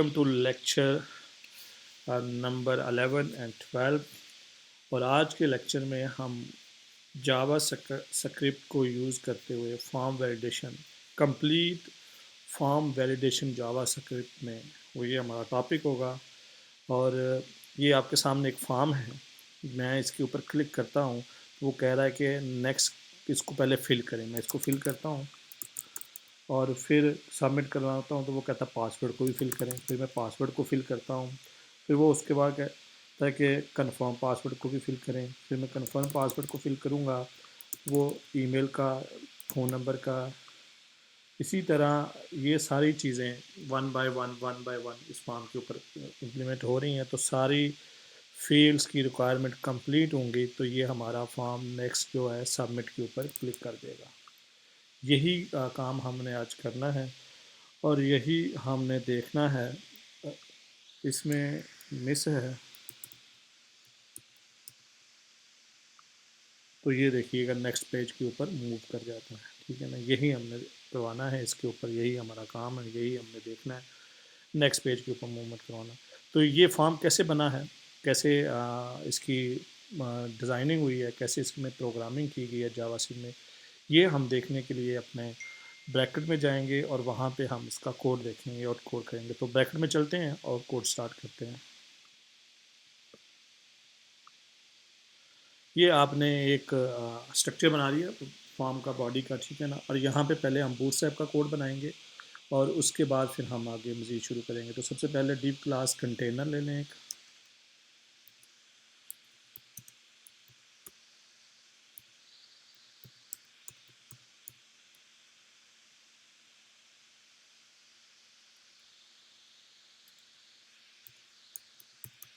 Welcome to lecture number 11 and 12। और आज के लेक्चर में हम जावा स्क्रिप्ट को यूज़ करते हुए form validation, complete form validation JavaScript में वो ये हमारा टॉपिक होगा। और ये आपके सामने एक फॉर्म है, मैं इसके ऊपर क्लिक करता हूँ तो वो कह रहा है कि नेक्स्ट इसको पहले फिल करें। मैं इसको फिल करता हूँ और फिर सबमिट करवाता हूँ तो वो कहता है पासवर्ड को भी फिल करें। फिर मैं पासवर्ड को फिल करता हूँ, फिर वो उसके बाद कहता है कि कंफर्म पासवर्ड को भी फिल करें। फिर मैं कंफर्म पासवर्ड को फिल करूँगा, वो ईमेल का, फ़ोन नंबर का, इसी तरह ये सारी चीज़ें वन बाय वन इस फॉर्म के ऊपर इम्प्लीमेंट हो रही हैं। तो सारी फील्ड्स की रिक्वायरमेंट कंप्लीट होंगी तो ये हमारा फॉर्म नेक्स्ट जो है सबमिट के ऊपर क्लिक कर देगा। यही काम हमने आज करना है और यही हमने देखना है। इसमें मिस है तो ये देखिएगा नेक्स्ट पेज के ऊपर मूव कर जाता है। ठीक है ना, यही हमने करवाना है इसके ऊपर, यही हमारा काम है, यही हमने देखना है, नेक्स्ट पेज के ऊपर मूवमेंट करवाना। तो ये फॉर्म कैसे बना है, कैसे इसकी डिज़ाइनिंग हुई है, कैसे इसमें प्रोग्रामिंग की गई है जावासी में, ये हम देखने के लिए अपने ब्रैकेट में जाएंगे और वहाँ पे हम इसका कोड देखेंगे और कोड करेंगे। तो ब्रैकेट में चलते हैं और कोड स्टार्ट करते हैं। ये आपने एक स्ट्रक्चर बना लिया फॉर्म का, बॉडी का, ठीक है ना। और यहाँ पे पहले हम बूटस्ट्रैप का कोड बनाएंगे और उसके बाद फिर हम आगे मज़ीद शुरू करेंगे। तो सबसे पहले डिव क्लास कंटेनर ले लें एक,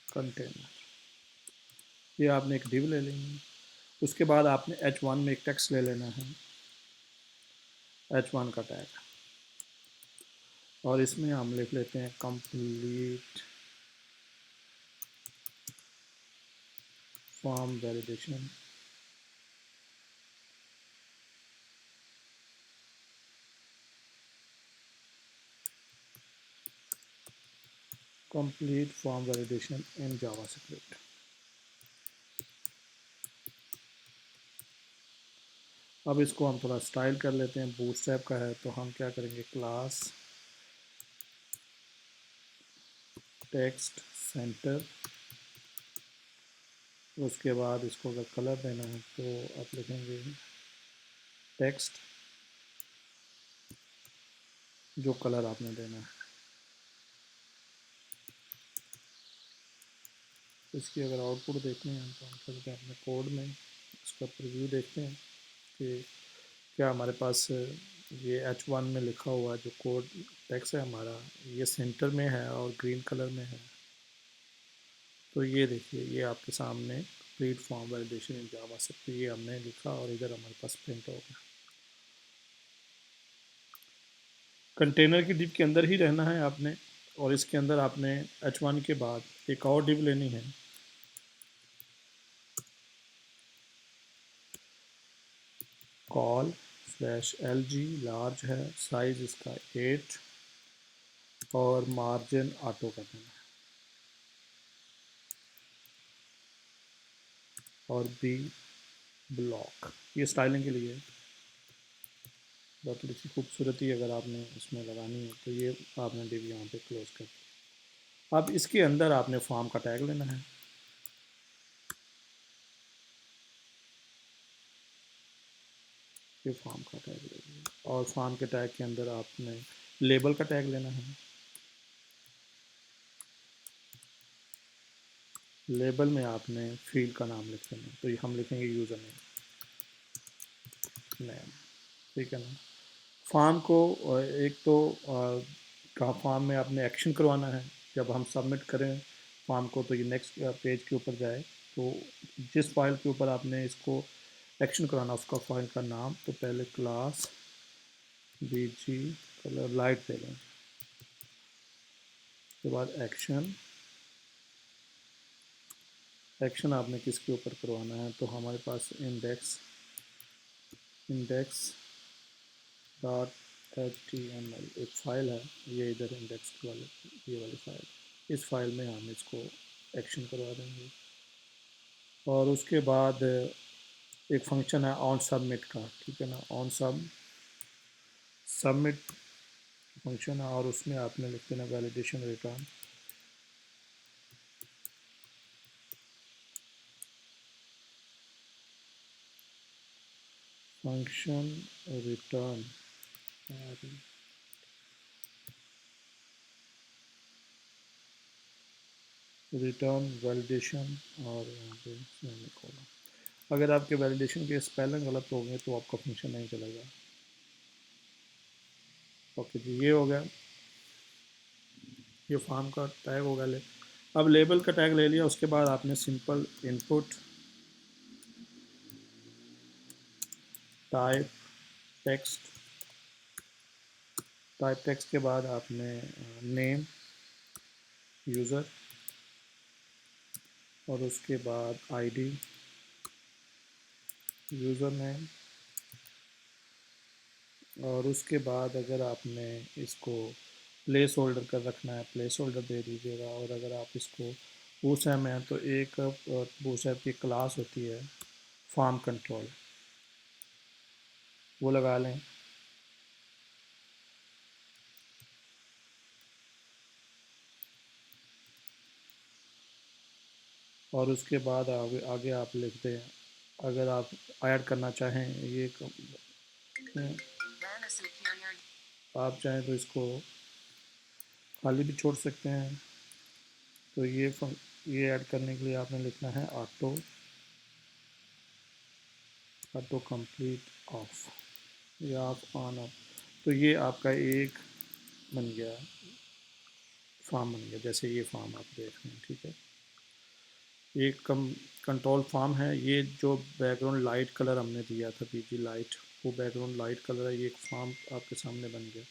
कंटेनर, ये आपने एक डिव ले लेंगे। उसके बाद आपने h1 में एक टेक्स्ट ले लेना है, h1 का टैग, और इसमें हम लिख लेते हैं complete form validation. Complete form validation in JavaScript. अब इसको हम थोड़ा स्टाइल कर लेते हैं, बूटस्ट्रैप का है तो हम क्या करेंगे, क्लास टेक्स्ट सेंटर। उसके बाद इसको अगर कलर देना है तो आप लिखेंगे टेक्स्ट, जो कलर आपने देना है। इसकी अगर आउटपुट देखते हैं तो हम चलते हैं अपने कोड में, इसका प्रीव्यू देखते हैं कि क्या हमारे पास ये h1 में लिखा हुआ जो कोड टेक्स्ट है हमारा, ये सेंटर में है और ग्रीन कलर में है। तो ये देखिए, ये आपके सामने कंप्लीट फॉर्म वैलिडेशन इन जावा स्क्रिप्ट, ये हमने लिखा और इधर हमारे पास प्रिंट हो गया। कंटेनर की डिव के अंदर ही रहना है आपने, और इसके अंदर आपने h1 के बाद एक और डिव लेनी है, कॉल स्लैश LG, लार्ज है, साइज इसका 8 और मार्जिन ऑटो का देना है, और बी ब्लॉक, ये स्टाइलिंग के लिए थोड़ी सी खूबसूरती अगर आपने इसमें लगानी है तो ये आपने डिव यहाँ पे क्लोज कर दिया। अब इसके अंदर आपने फॉर्म का टैग लेना है, ये फॉर्म का टैग ले लिया, और फॉर्म के टैग के अंदर आपने लेबल का टैग लेना है। लेबल में आपने फील्ड का नाम लिख देना है, तो ये हम लिखेंगे यूज़र नेम, ठीक है ना। फॉर्म को एक तो कहाँ फॉर्म में आपने एक्शन करवाना है, जब हम सबमिट करें फॉर्म को तो ये नेक्स्ट पेज के ऊपर जाए, तो जिस फाइल के ऊपर आपने इसको एक्शन कराना उसका फाइल का नाम, तो पहले क्लास BG कलर लाइट दे लें, उसके बाद एक्शन, एक्शन आपने किसके ऊपर करवाना है, तो हमारे पास इंडेक्स डॉट HTML एक फ़ाइल है, ये इधर इंडेक्स वाले, ये वाली फ़ाइल, इस फाइल में हम इसको एक्शन करवा देंगे। और उसके बाद एक फंक्शन है ऑन सबमिट का, ठीक है ना, ऑन सबमिट फंक्शन है, और उसमें आपने लिख देना validation return. Function return return validation, और यहाँ पे सेमीकोलन। अगर आपके वैलिडेशन के स्पेलिंग गलत हो गए तो आपका फंक्शन नहीं चलेगा। ओके जी, ये हो गया, ये फॉर्म का टैग हो गया। अब लेबल का टैग ले लिया, उसके बाद आपने simple input type text, type text के बाद आपने नेम यूज़र, और उसके बाद आईडी यूज़र नेम, और उसके बाद अगर आपने इसको प्लेस होल्डर कर रखना है, प्लेस होल्डर दे दीजिएगा। और अगर आप इसको बूटस्ट्रैप में है तो एक बूटस्ट्रैप की क्लास होती है फॉर्म कंट्रोल, वो लगा लें। और उसके बाद आगे आगे आप लिखते हैं, अगर आप ऐड करना चाहें ये आप चाहें तो इसको खाली भी छोड़ सकते हैं। तो ये ऐड करने के लिए आपने लिखना है ऑटो कंप्लीट ऑफ, या ऑफ ऑन ऑफ। तो ये आपका एक बन गया, फॉर्म बन गया, जैसे ये फॉर्म आप देख रहे हैं, ठीक है। ये कंट्रोल फॉर्म है। ये जो बैकग्राउंड लाइट कलर हमने दिया था, पीजी लाइट, वो बैकग्राउंड लाइट कलर है। ये एक फॉर्म आपके सामने बन गया।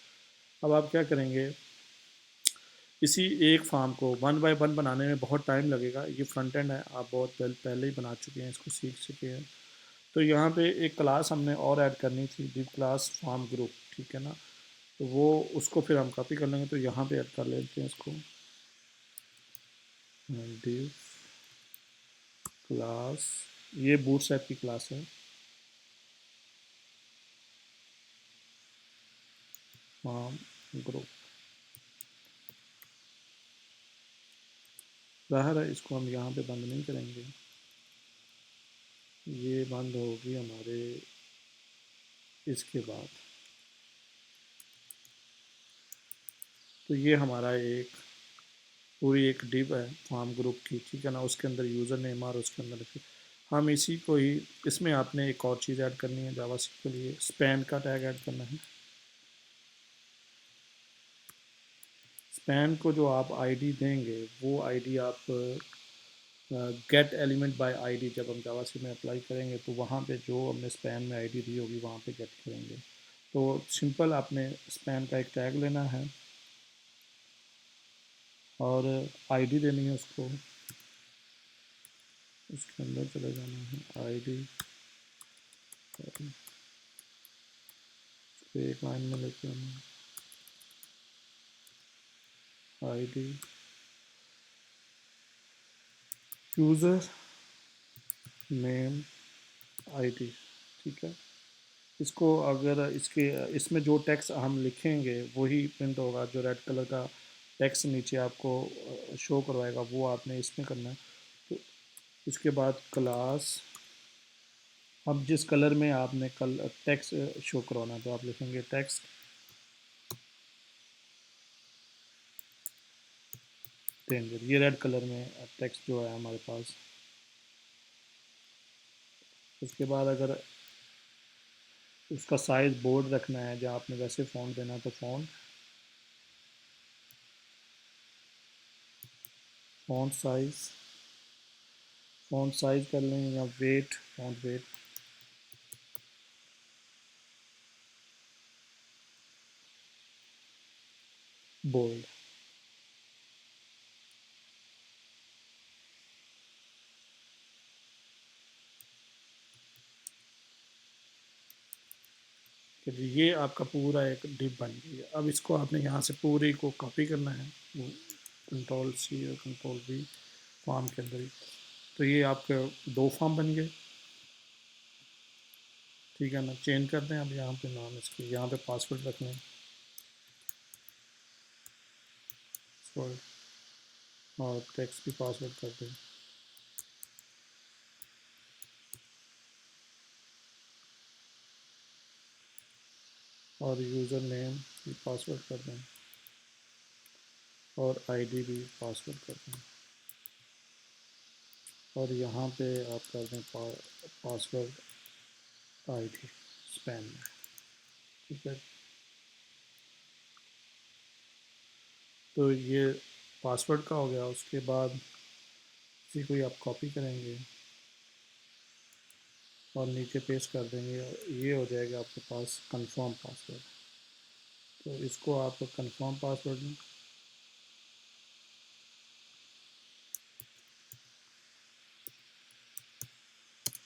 अब आप क्या करेंगे, इसी एक फार्म को वन बाय वन बनाने में बहुत टाइम लगेगा। ये फ्रंट एंड है, आप बहुत पहले ही बना चुके हैं, इसको सीख चुके हैं। तो यहाँ पे एक क्लास हमने और ऐड करनी थी, डिव क्लास फार्म ग्रुप, ठीक है ना। तो वो उसको फिर हम कॉपी कर लेंगे, तो यहाँ पे ऐड कर लेते हैं इसको, डिव क्लास, ये बूटस्ट्रैप की क्लास है, फार्म ग्रुप। ज़ाहिर है इसको हम यहाँ पे बंद नहीं करेंगे, ये बंद होगी हमारे इसके बाद। तो ये हमारा एक पूरी एक डिव है फार्म ग्रुप की, ठीक है ना। उसके अंदर यूज़र नेम और उसके अंदर फिर हम इसी को ही, इसमें आपने एक और चीज़ ऐड करनी है जावास्क्रिप्ट के लिए, स्पैन का टैग ऐड करना है। स्पैन को जो आप आईडी देंगे, वो आईडी आप गेट एलिमेंट बाय आईडी, जब हम जावास्क्रिप्ट में अप्लाई करेंगे तो वहाँ पे जो हमने स्पैन में आईडी दी होगी वहाँ पे गेट करेंगे। तो सिंपल आपने स्पैन का एक टैग लेना है और आईडी देनी है उसको, उसके अंदर चले जाना है आईडी, एक लाइन में लेके आना आईडी यूज़र नेम आईडी, ठीक है। इसको अगर इसके इसमें जो टेक्स्ट हम लिखेंगे वही प्रिंट होगा, जो रेड कलर का टेक्स्ट नीचे आपको शो करवाएगा वो आपने इसमें करना है। तो इसके बाद क्लास, अब जिस कलर में आपने कल टेक्स्ट शो करवाना है तो आप लिखेंगे टेक्स्ट रेंजर, ये रेड कलर में टेक्स्ट जो है हमारे पास। उसके बाद अगर उसका साइज़ बोर्ड रखना है, जहाँ आपने वैसे फ़ॉन्ट देना है तो फ़ॉन्ट साइज़, फ़ॉन्ट साइज़ कर लें, या वेट, फ़ॉन्ट वेट बोल्ड। कि ये आपका पूरा एक डिप बन गई है। अब इसको आपने यहाँ से पूरी को कॉपी करना है, वो कंट्रोल सी और कंट्रोल वी फॉर्म के अंदर ही। तो ये आपके दो फॉर्म बन गए, ठीक है ना। चेंज करते हैं अब यहाँ पे नाम इसके, यहाँ पे पासवर्ड रखना है और टेक्स्ट भी पासवर्ड कर दें और यूज़र नेम भी पासवर्ड कर दें और आईडी भी पासवर्ड कर दें और यहाँ पे आप कर दें पासवर्ड आईडी स्पैन में, ठीक है। तो ये पासवर्ड का हो गया। उसके बाद इसी को ही आप कॉपी करेंगे और नीचे पेस्ट कर देंगे और ये हो जाएगा आपके पास कंफर्म पासवर्ड। तो इसको आप कंफर्म पासवर्ड में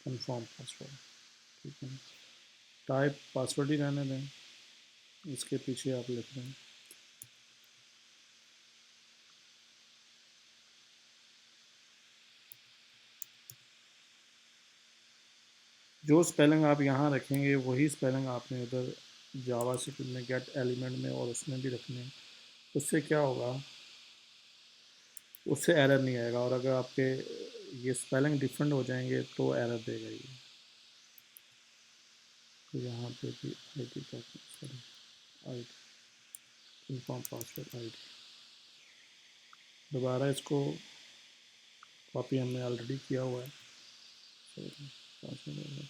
कंफर्म पासवर्ड, ठीक है। टाइप पासवर्ड ही रहने दें, इसके पीछे आप लिख दें जो स्पेलिंग आप यहाँ रखेंगे वही स्पेलिंग आपने उधर जावा स्क्रिप्ट में गेट एलिमेंट में और उसमें भी रखने हैं। उससे क्या होगा, उससे एरर नहीं आएगा। और अगर आपके ये स्पेलिंग डिफरेंट हो जाएंगे तो एरर देगा ये। तो यहाँ पे भी आई डी का sorry I D confirm password I D, दोबारा इसको कॉपी हमने ऑलरेडी किया हुआ है। पासवर्ड,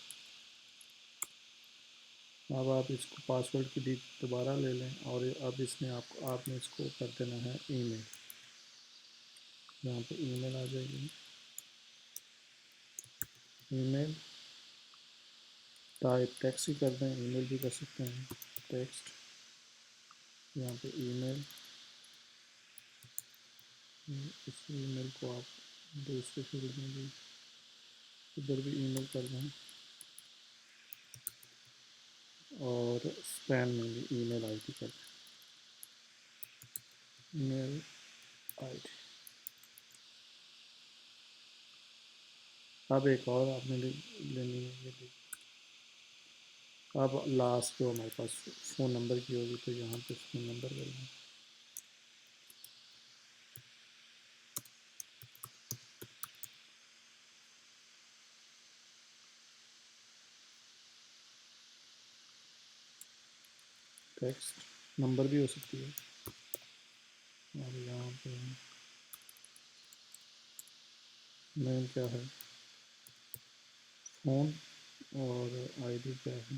अब आप इसको पासवर्ड की डिट दोबारा ले लें और अब इसमें आपने इसको कर देना है ईमेल। यहाँ पे ईमेल आ जाएगी, ईमेल टाइप टेक्स्ट ही कर दें, ईमेल भी कर सकते हैं टेक्स्ट। यहाँ पे ईमेल, इस ईमेल को आप दूसरे फील्ड में भी इधर भी ईमेल कर दें और स्पैम में भी ईमेल आईडी कर दें, ईमेल आईडी। अब एक और आपने लेनी है, अब लास्ट जो हमारे पास फ़ोन नंबर की होगी तो यहाँ पे फ़ोन नंबर कर दें। टेक्स्ट नंबर भी हो सकती है और यहाँ पे नेम क्या है, फ़ोन और आईडी क्या है,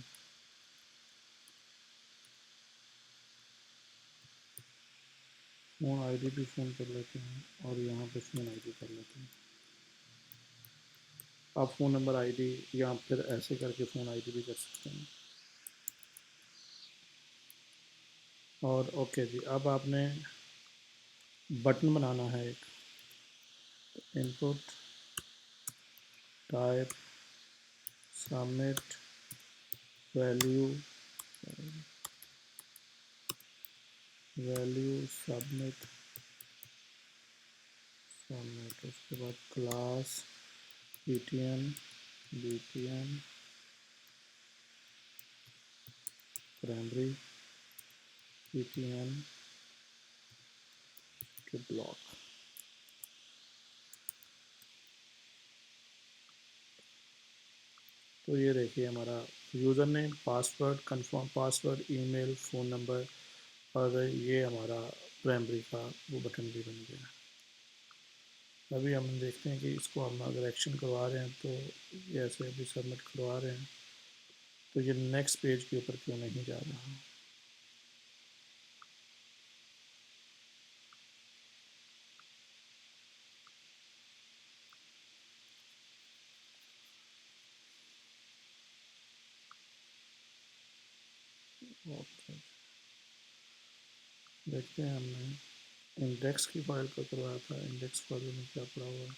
फ़ोन आईडी भी फ़ोन कर लेते हैं और यहाँ पे फ़ोन आईडी कर लेते हैं। आप फ़ोन नंबर आईडी या फिर ऐसे करके फ़ोन आईडी भी कर सकते हैं। और ओके जी, अब आपने बटन बनाना है एक, input type submit value value submit submit. उसके बाद class ptn btn primary ptn के ब्लॉक। तो ये देखिए हमारा user name password confirm password email phone number और ये हमारा प्राइमरी का वो बटन भी बन गया। अभी हम देखते हैं कि इसको हम अगर एक्शन करवा रहे हैं तो ये ऐसे अभी सबमिट करवा रहे हैं तो ये नेक्स्ट पेज के ऊपर क्यों नहीं जा रहा। ओके, देखते हैं हमने इंडेक्स की फाइल को करवाया था, इंडेक्स फाइल में क्या पड़ा हुआ है।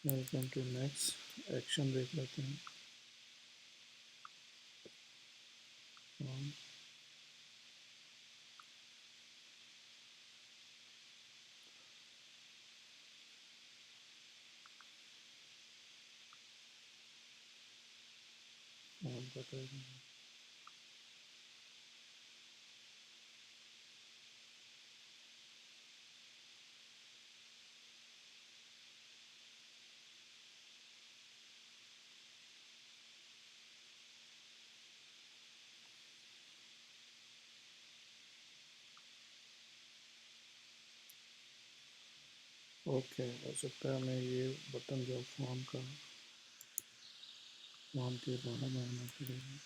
वेलकम टू नेक्स्ट एक्शन देख लेते हैं। फॉर्म फॉर्म का टैग ओके। हो सकता है हमें ये बटन जो फॉर्म का फॉर्म के बाहर आना पड़ेगा।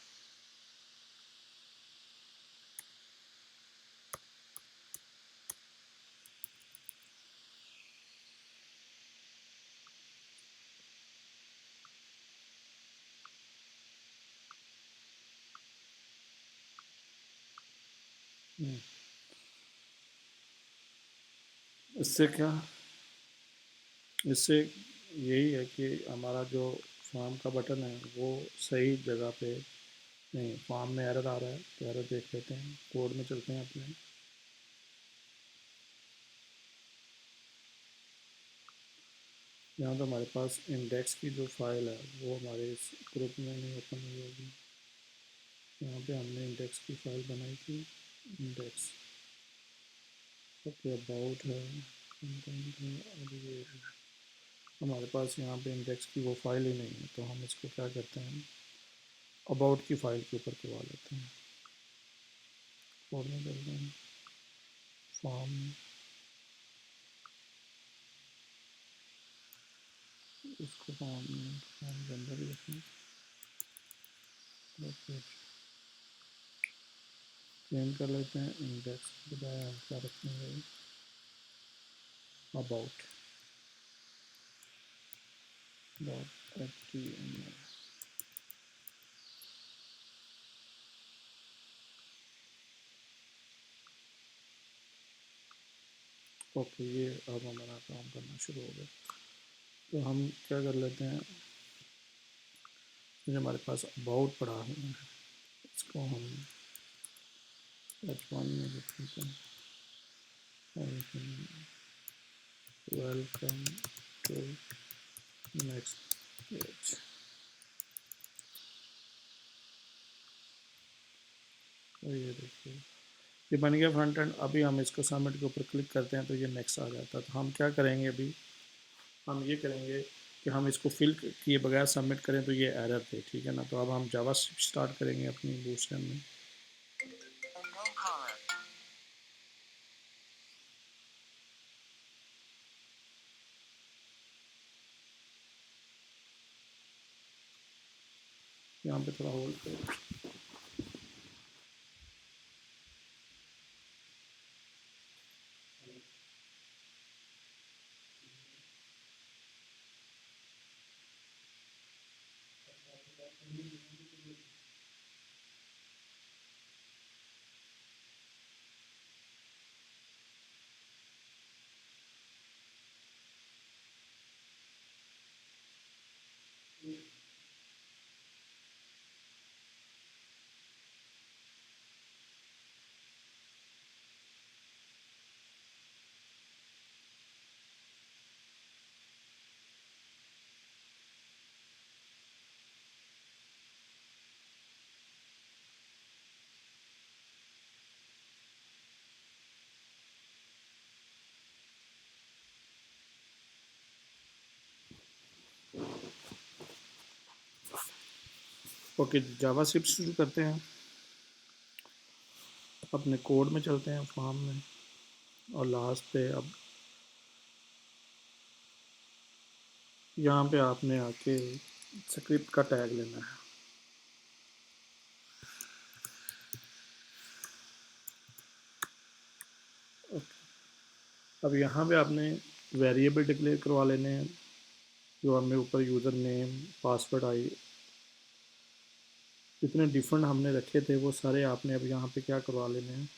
इससे क्या, इससे यही है कि हमारा जो फॉर्म का बटन है वो सही जगह पे नहीं। फॉर्म में एरर आ रहा है तो एरर देख लेते हैं, कोड में चलते हैं अपने। यहाँ तो हमारे पास इंडेक्स की जो फाइल है वो हमारे इस ग्रुप में नहीं ओपन हुई होगी। यहाँ पे हमने इंडेक्स की फाइल बनाई थी, इंडेक्स। ओके, अबाउट है, कंटेंट है, और ये है। हमारे पास यहाँ पे इंडेक्स की वो फाइल ही नहीं है, तो हम इसको क्या करते हैं, अबाउट की फाइल के ऊपर करवा लेते हैं। कोड में चलते हैं, फॉर्म, इसको फॉर्म फॉर्म के अंदर ही रखें। ओके, चेंज कर लेते हैं। इंडेक्स के बजाय हम क्या रखेंगे, अबाउट डॉट HTML। ओके, ये अब हमारा काम करना शुरू हो गया। तो हम क्या कर लेते हैं, जो हमारे पास अबाउट पड़ा है इसको हम H1 में लिख लेते हैं, वेलकम टू नेक्स्ट पेज। तो ये देखिए, ये बन गया फ्रंट एंड। अभी हम इसको सबमिट के ऊपर क्लिक करते हैं तो ये नेक्स्ट आ जाता है। तो हम क्या करेंगे, अभी हम ये करेंगे कि हम इसको फिल किए बगैर सबमिट करें तो ये एरर थे, ठीक है ना। तो अब हम जावा स्टार्ट करेंगे अपनी बूटस्ट्रैप में। यहाँ पे थोड़ा होल्ड करें। ओके, जावा स्क्रिप्ट शुरू करते हैं। अपने कोड में चलते हैं, फॉर्म में, और लास्ट पे अब यहाँ पे आपने आके स्क्रिप्ट का टैग लेना है। अब यहाँ पे आपने वेरिएबल डिक्लेयर करवा लेने हैं, जो हमें ऊपर यूज़र नेम, पासवर्ड आई, जितने डिफरेंट हमने रखे थे वो सारे आपने अब यहाँ पे क्या करवा लेने हैं।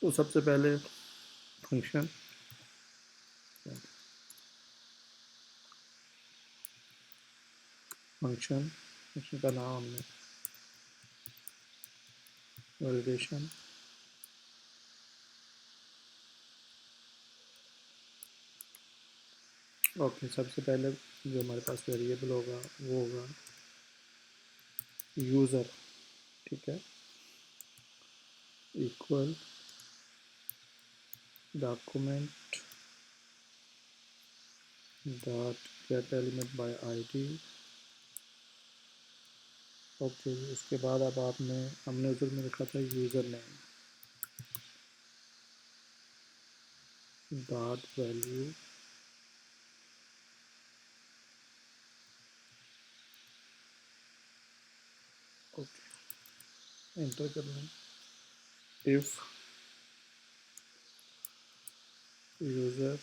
तो सबसे पहले फंक्शन, फंक्शन फंक्शन का नाम हमने वैलिडेशन। ओके, सबसे पहले जो हमारे पास वेरिएबल होगा वो होगा यूज़र, ठीक है, equal document dot gate element by ID. Okay, उसके बाद अब हमने उधर में लिखा था user name dot value. Okay, enter कर लें। इफ़ यूज़र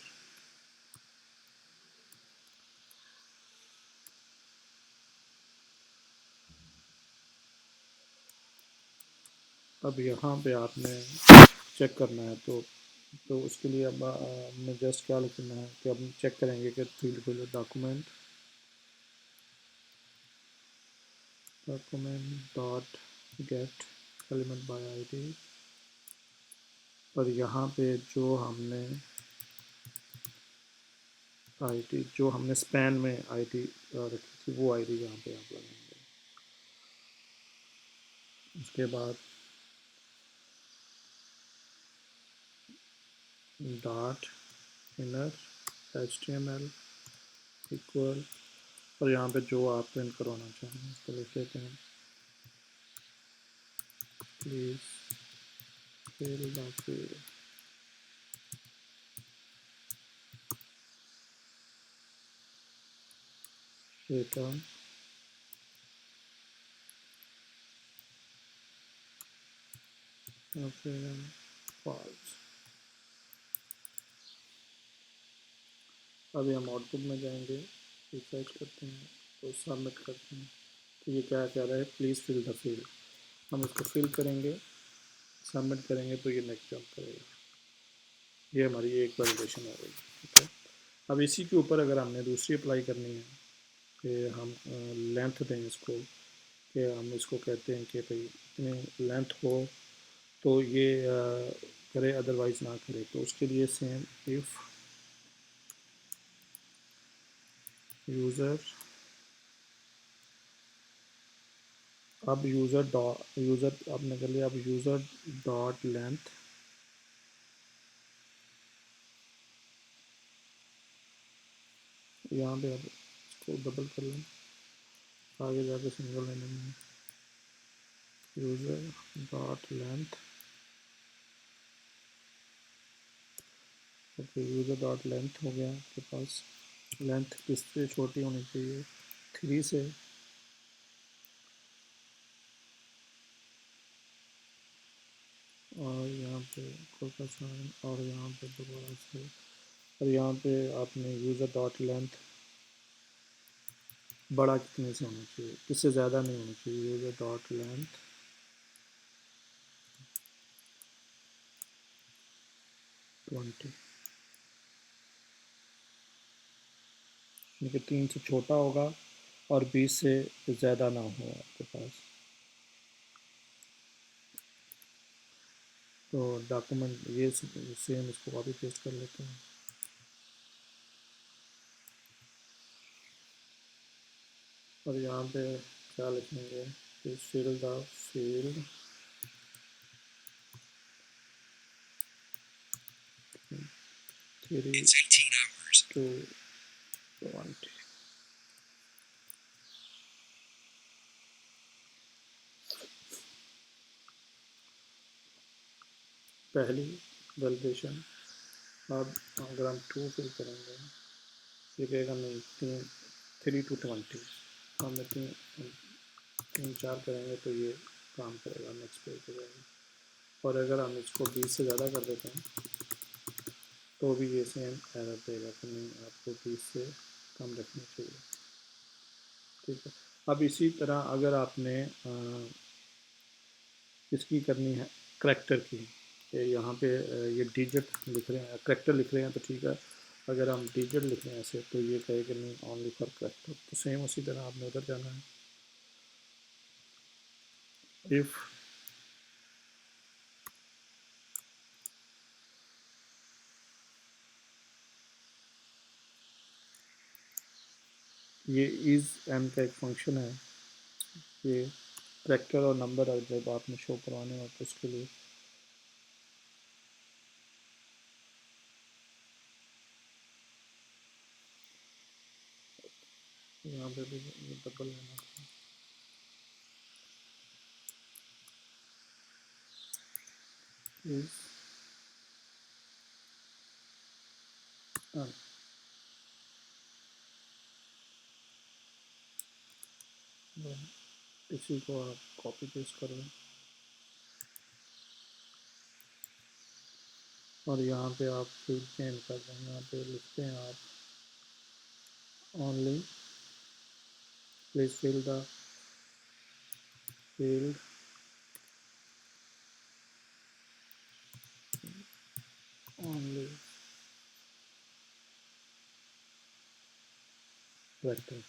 अब यहाँ पे आपने चेक करना है, तो उसके लिए अब हमने जस्ट क्या लिखना है कि अब चेक करेंगे कि फील्ड को document dot gate element by ID, और यहाँ पे जो हमने स्पैन में आईडी रखी थी वो आईडी यहाँ पे आप लगाएंगे। उसके बाद डॉट इनर HTML इक्वल, और यहाँ पे जो आप प्रिंट करवाना चाहें उसको लिख लेते हैं, please fill the field return false. अभी हम आउटपुट में जाएंगे, रिफ्रेश करते हैं तो सबमिट करते हैं, तो ये क्या कह रहा है, प्लीज़ फिल द फील्ड। हम इसको फिल करेंगे, सबमिट करेंगे तो ये नेक्स्ट जंप करेगा। ये हमारी एक वैलिडेशन हो गई, ठीक है। अब इसी के ऊपर अगर हमने दूसरी अप्लाई करनी है कि हम लेंथ दें इसको, कि हम इसको कहते हैं कि भाई इतने लेंथ हो तो ये करे, अदरवाइज़ ना करे, तो उसके लिए सेम इफ़ यूज़र, अब यूज़र आपने कर लिया, अब यूज़र डॉट लेंथ यहाँ पे अब इसको डबल कर लें, आगे जाके सिंगल लेने में user dot length. Okay, user dot length हो गया आपके पास। लेंथ किससे छोटी होनी चाहिए, 3 से, और यहाँ पे कोई साइन, और यहाँ पे दोबारा से, और यहाँ पे आपने यूज़र डॉट लेंथ बड़ा कितने से होना चाहिए, किससे ज़्यादा नहीं होना चाहिए, यूज़र डॉट लेंथ 20, यानी कि 3 से छोटा होगा और 20 से ज़्यादा ना हो आपके पास। तो डॉक्यूमेंट ये सेम इसको कॉपी पेस्ट कर लेते हैं, और यहाँ पे क्या लिखेंगे, फिल द फील्ड 3 to 20। पहली वैलिडेशन। अब अगर हम 2 फिल करेंगे, ये कहेगा नहीं, 3 to 20, हमने 3 4 करेंगे तो ये काम करेगा, नेक्स्ट पेज पे जाएगा। और अगर हम इसको 20 से ज़्यादा कर देते हैं तो भी ये सेम एरर देगा कि नहीं, आपको 20 से कम रखनी चाहिए, ठीक है। अब इसी तरह अगर आपने इसकी करनी है करैक्टर की, यहाँ पे ये डिजिट लिख रहे हैं, करैक्टर लिख रहे हैं तो ठीक है, अगर हम डिजिट लिख रहे हैं ऐसे तो ये कहेगा नहीं, ओनली फॉर करैक्टर। तो सेम उसी तरह आपने उधर जाना है, इफ़ ये इज़ एन का एक फंक्शन है। ये कैरेक्टर और नंबर जब आपने शो करवाने हो तो उसके लिए यहाँ पे भी डबल लेना था। इज़ इसी को आप कॉपी पेस्ट करें और यहाँ पे आप फील्ड चेंज कर दें। यहाँ पे लिखते हैं आप only please fill the field only vector.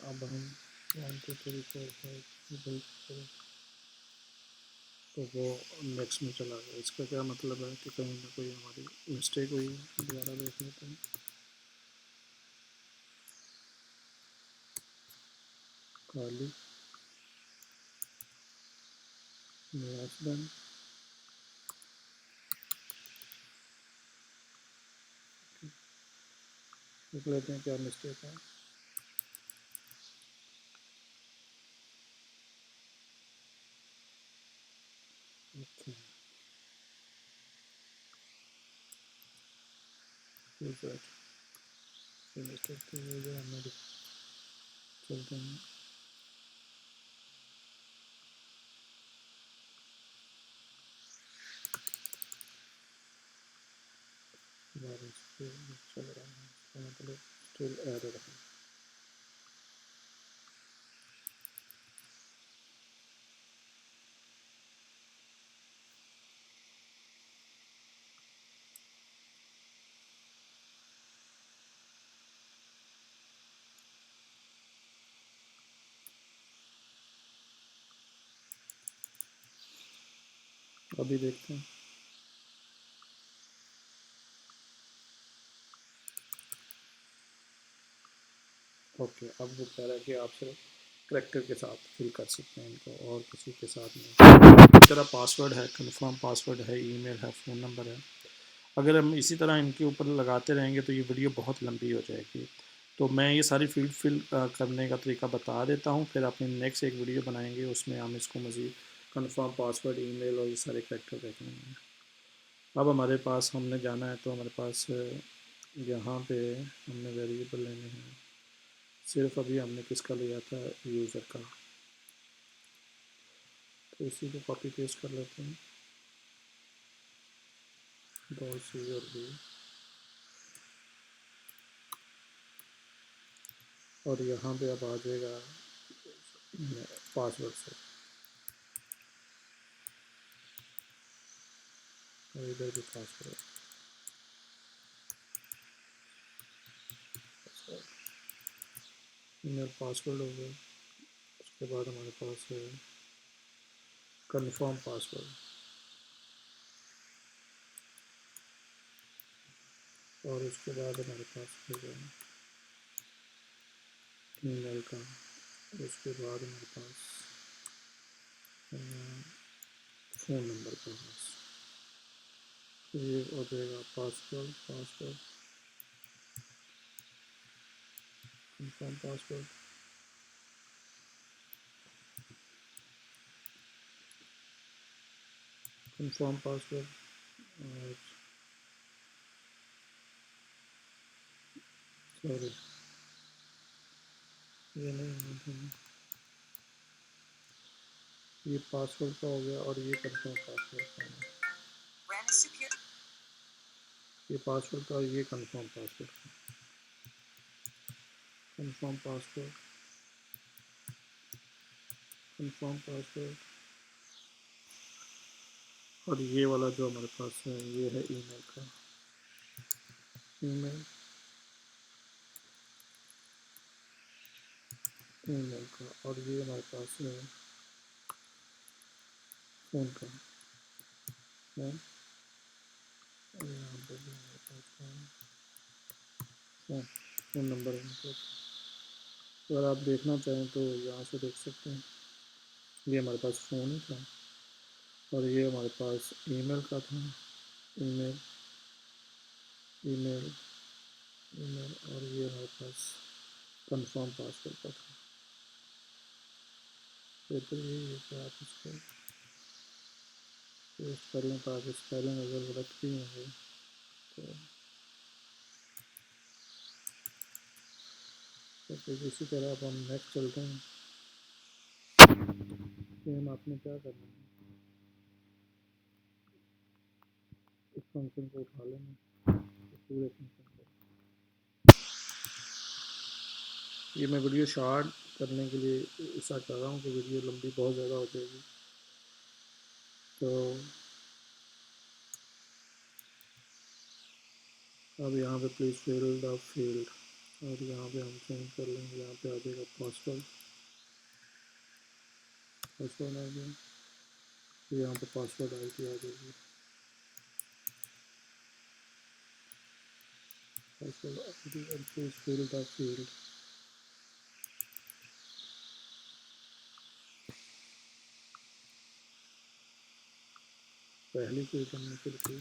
अब हम 1 2 3 4 5 तो वो नेक्स्ट में चला गया। इसका क्या मतलब है कि कहीं ना कोई हमारी मिस्टेक हुई है। दोबारा देख लेते हैं। खाली लेस देन देख लेते हैं क्या मिस्टेक है। ओके मिस्टेक तो ये जो हमने चलते हैं दोबारा इस पे चल रहा है। इसका मतलब स्टिल एरर है। अभी देखते हैं। ओके अब वो कह रहा है कि आप सिर्फ करेक्टर के साथ फिल कर सकते हैं इनको और किसी के साथ नहीं। इस तरह पासवर्ड है, कंफर्म पासवर्ड है, ईमेल है, फ़ोन नंबर है। अगर हम इसी तरह इनके ऊपर लगाते रहेंगे तो ये वीडियो बहुत लंबी हो जाएगी। तो मैं ये सारी फील्ड फिल करने का तरीका बता देता हूँ, फिर अपने नेक्स्ट एक वीडियो बनाएंगे उसमें हम इसको मज़ीद कंफर्म पासवर्ड, ईमेल और ये सारे करेक्टर देख लेंगे। अब हमारे पास हमने जाना है तो हमारे पास यहाँ पे हमने वेरिएबल लेने हैं। सिर्फ अभी हमने किसका लिया था, यूज़र का। तो इसी को कॉपी पेस्ट कर लेते हैं। डॉट सी और बी और यहाँ पे अब आ जाएगा पासवर्ड से और इधर भी पासवर्ड। ईमेल पासवर्ड हो गया। उसके बाद हमारे पास है कंफर्म पासवर्ड और उसके बाद हमारे पास हो गया ईमेल का। उसके बाद हमारे पास फ़ोन नंबर का पास। तो ये हो जाएगा password, password, confirm password, confirm password और सॉरी ये नहीं, ये पासवर्ड का हो गया और ये कंफर्म पासवर्ड का हो गया। ये पासवर्ड का और ये कंफर्म पासवर्ड का। कंफर्म पासवर्ड, कंफर्म पासवर्ड और ये वाला जो हमारे पास है ये है ईमेल का। ईमेल ईमेल का, और ये हमारे पास है फ़ोन का। फ़ोन, और यहाँ पर भी हमारे पास फ़ोन फ़ोन नंबर है मतलब। अगर आप देखना चाहें तो यहाँ से देख सकते हैं। ये हमारे पास फ़ोन ही था, और ये हमारे पास ईमेल का था। ईमेल, ईमेल, ईमेल, और ये हमारे पास कंफर्म पासवर्ड का था। तो यही है कि आप इसको पेस्ट कर लें, तो आप स्पेलिंग अगर गलत भी होंगे तो फिर इसी तरह अब हम नेक्स्ट चलते हैं। सेम आपने क्या करना है, इस फंक्शन को उठा लेना, पूरे फंक्शन को। ये मैं वीडियो शॉर्ट करने के लिए ऐसा कर रहा हूँ कि वीडियो लंबी बहुत ज़्यादा हो जाएगी। तो अब यहाँ पे प्लीज़ फिल द फील्ड, और यहाँ पे हम चेंज कर लेंगे। यहाँ पे आ जाएगा पासवर्ड, पासवर्ड आ गया। तो यहाँ पे पासवर्ड आई डी आ जाएगी, पासवर्ड आई डी, और प्लीज़ फिल द फील्ड। पहली फील्ड हमने फिल की,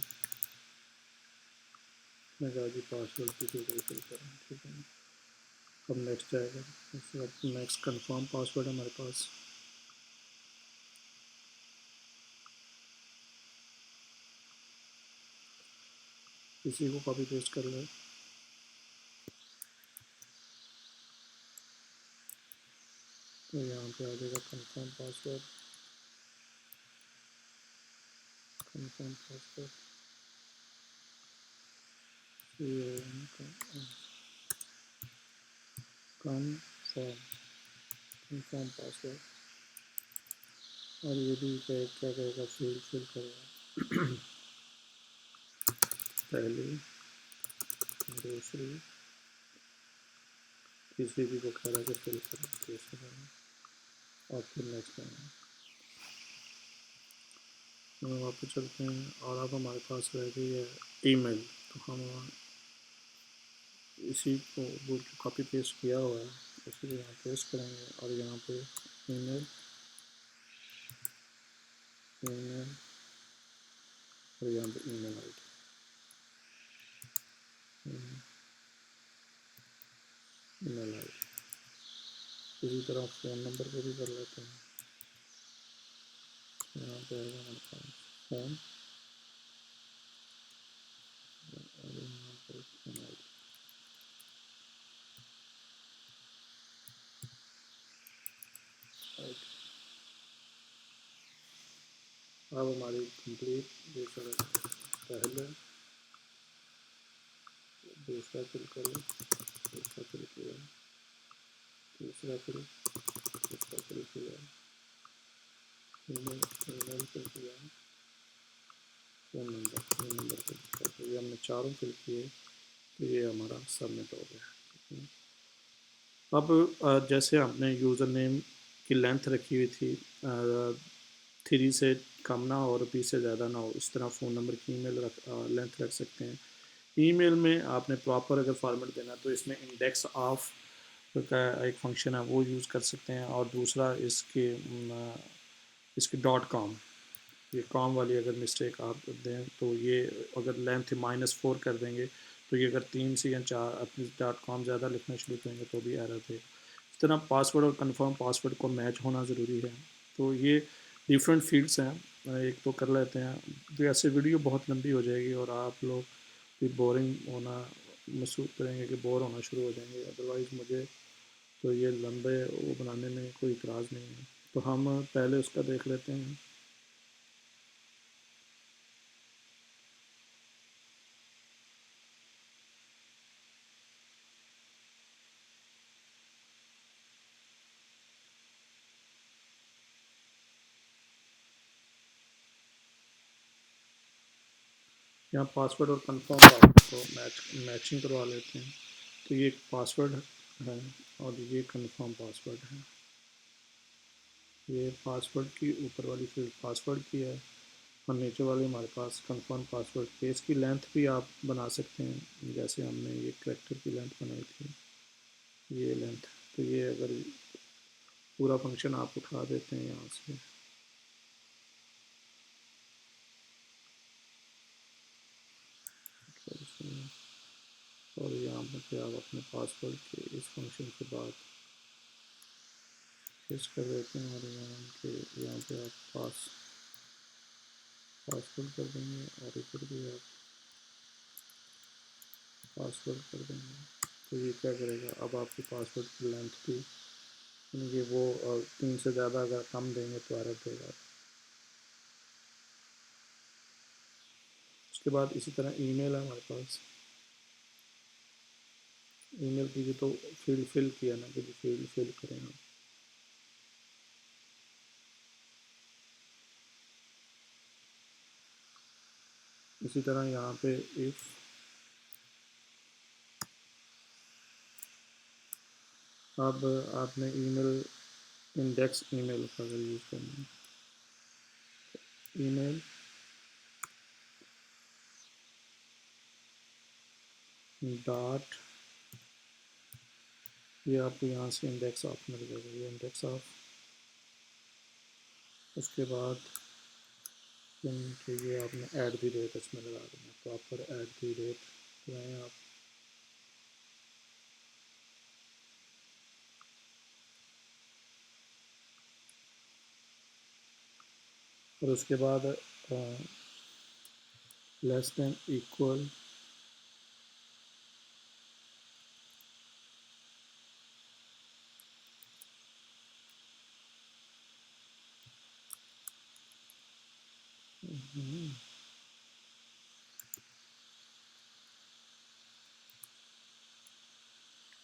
मैं कहा जी पासवर्ड की फील्ड फिल करें, ठीक है। अब नेक्स्ट आएगा, इसके बाद नेक्स्ट कंफर्म पासवर्ड है हमारे पास। इसी को कॉपी पेस्ट कर ले। तो यहाँ पे आ जाएगा कंफर्म पासवर्ड, कंफर्म पासवर्ड, ये कंफर्म, कंफर्म पासवर्ड। और ये भी क्या करेगा, फील्ड फिल करेगा। पहली, दूसरी, तीसरी भी को कह रहा है कि फिल करें, तीसरी करें, और फिर नेक्स्ट करें। तो वापस चलते हैं, और अब हमारे पास रह गई है ईमेल। तो हम इसी को वो जो कॉपी पेस्ट किया हुआ है उसी को यहाँ पेस्ट करेंगे, और यहाँ पे ईमेल, ईमेल, और यहाँ पे email I D, email I D. इसी तरह फ़ोन नंबर को भी कर लेते हैं। यहाँ पे आएगा हमारे पास फ़ोन, और यहाँ पर ईमेल। अब हमारी कंप्लीट दूसरा, पहले दूसरा फिल करें, दूसरा फिल किया, तीसरा फिल, तीसरा फिल किया, ईमेल, ईमेल फिल किया, फ़ोन नंबर फिल किया। तो ये हमने चारों फिल किए, तो ये हमारा सबमिट हो गया। अब जैसे आपने यूज़र नेम की लेंथ रखी हुई थी 3 से कम ना हो और 20 से ज़्यादा ना हो, इस तरह फ़ोन नंबर की ईमेल लेंथ रख सकते हैं। ईमेल में आपने प्रॉपर अगर फॉर्मेट देना तो इसमें इंडेक्स ऑफ का एक फंक्शन है वो यूज़ कर सकते हैं, और दूसरा इसके डॉट कॉम, ये कॉम वाली अगर मिस्टेक आप दें तो ये अगर लेंथ -4 कर देंगे तो ये अगर 3 से या 4 अपनी डॉट कॉम ज़्यादा लिखना शुरू करेंगे तो भी एरर देगा। इस तरह पासवर्ड और कंफर्म पासवर्ड को मैच होना ज़रूरी है। तो ये डिफरेंट फील्ड्स हैं, एक तो कर लेते हैं। तो ऐसे वीडियो बहुत लंबी हो जाएगी और आप लोग भी बोरिंग होना महसूस करेंगे कि बोर होना शुरू हो जाएंगे। अदरवाइज़ मुझे तो ये लंबे वो बनाने में कोई इतराज़ नहीं है। तो हम पहले उसका देख लेते हैं। यहाँ पासवर्ड और कंफर्म पासवर्ड को मैचिंग करवा लेते हैं। तो ये एक पासवर्ड है और ये कंफर्म पासवर्ड है। ये पासवर्ड की ऊपर वाली फील्ड पासवर्ड की है और नीचे वाली हमारे पास कंफर्म पासवर्ड की। इसकी लेंथ भी आप बना सकते हैं, जैसे हमने ये करेक्टर की लेंथ बनाई थी, ये लेंथ। तो ये अगर पूरा फंक्शन आप उठा देते हैं यहाँ से, और यहाँ पर आप अपने पासवर्ड के इस फंक्शन के बाद पेस्ट कर देते हैं और यहाँ पे आप पासवर्ड कर देंगे और इधर भी आप पासवर्ड कर देंगे। तो ये क्या करेगा, अब आपके पासवर्ड की लेंथ भी, यानी वो 3 से ज़्यादा अगर कम देंगे तो एरर देगा। उसके बाद इसी तरह ईमेल है हमारे पास। ईमेल की भी तो फील्ड फिल किया ना, कि फील्ड फिल करें हम। इसी तरह यहाँ पे इफ अब आपने ईमेल इंडेक्स ईमेल का अगर यूज़ करना है, ईमेल डॉट, ये आपको यहाँ से इंडेक्स ऑफ मिल जाएगा, ये इंडेक्स ऑफ। उसके बाद ये आपने ऐड दी रेट इसमें लगा देना, प्रॉपर ऐड दी रेट लगाएँ आप। और उसके बाद लेस देन इक्वल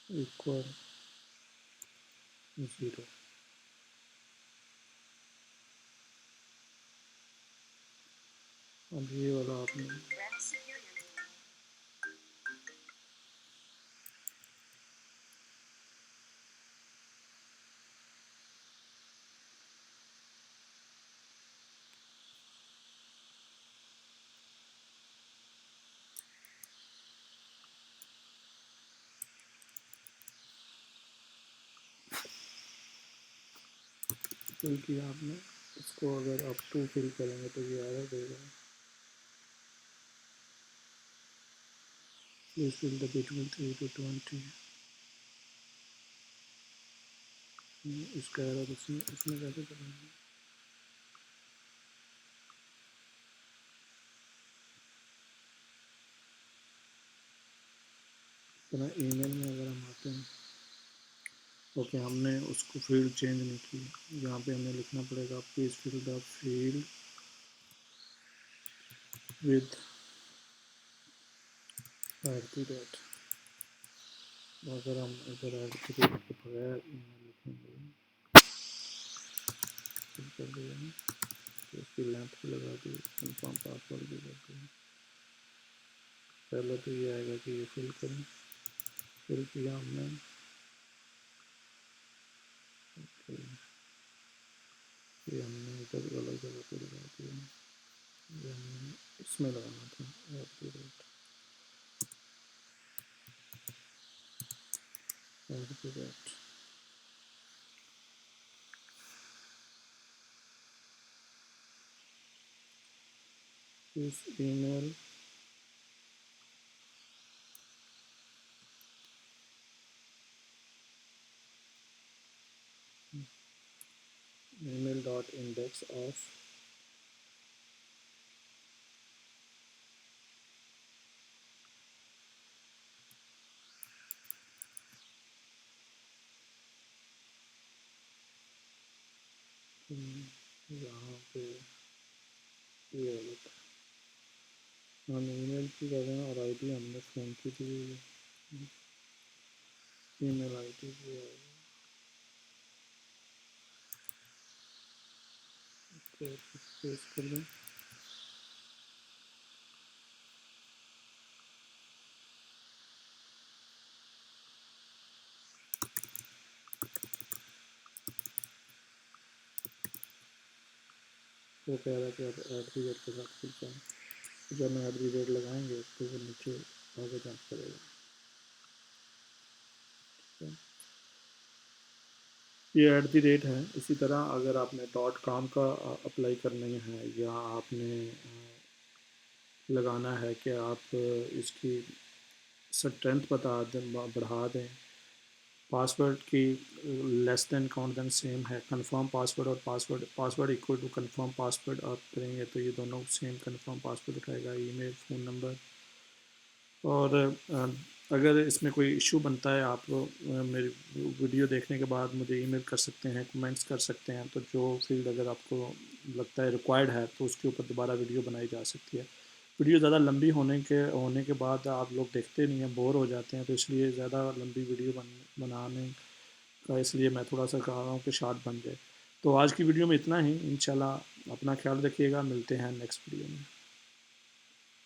इक्वल 0। अब ये वाला आपने फिल किया आपने। इसको अगर आप 2 फिल करेंगे तो ये एरर देगा, please fill the between 3 to 20। इसका एरर इसमें कैसे करेंगे। तरह ईमेल में अगर हम आते हैं, ओके हमने उसको फील्ड चेंज नहीं की, यहाँ पे हमें लिखना पड़ेगा please fill the field with at the rate. अगर हम इधर एट द रेट के बगैर ईमेल लिखेंगे, फिल कर दिया है तो इसकी लेंथ भी लगा दी, कंफर्म पासवर्ड भी कर दिया। पहले तो ये आएगा कि ये फिल करें, फिल किया हमने, ये हमने इधर अलग जगह पे लगा दिया, ये हमने इसमें लगाना था एट द रेट। इस email email dot index of यहाँ पे ये गलत, हम ईमेल की कर रहे हैं और आईडी हमने फ़ोन की दी हुई है, ईमेल आईडी भी है, तो पेस्ट कर दें। वो कह रहा है कि अब ऐट दी रेट के साथ खुल जाए, तो जब हम ऐट दी रेट लगाएंगे तो वो नीचे आगे जंप करेगा। तो ये ऐट दी रेट है। इसी तरह अगर आपने डॉट कॉम का अप्लाई करनी है या आपने लगाना है कि आप इसकी स्ट्रेंथ बता दें, बढ़ा दें, पासवर्ड की less than count then same है, कंफर्म पासवर्ड और password equal to confirm password आप करेंगे तो ये दोनों सेम कंफर्म पासवर्ड उठाएगा, ईमेल, फ़ोन नंबर। और अगर इसमें कोई इशू बनता है, आप मेरी वीडियो देखने के बाद मुझे ईमेल कर सकते हैं, कमेंट्स कर सकते हैं, तो जो फील्ड अगर आपको लगता है रिक्वायर्ड है तो उसके ऊपर दोबारा वीडियो बनाई जा सकती है। वीडियो ज़्यादा लंबी होने के बाद आप लोग देखते नहीं हैं, बोर हो जाते हैं, तो इसलिए ज़्यादा लंबी वीडियो बनाने का इसलिए मैं थोड़ा सा कह रहा हूँ कि शॉर्ट बन जाए। तो आज की वीडियो में इतना ही। इंशाल्लाह अपना ख्याल रखिएगा, मिलते हैं नेक्स्ट वीडियो में।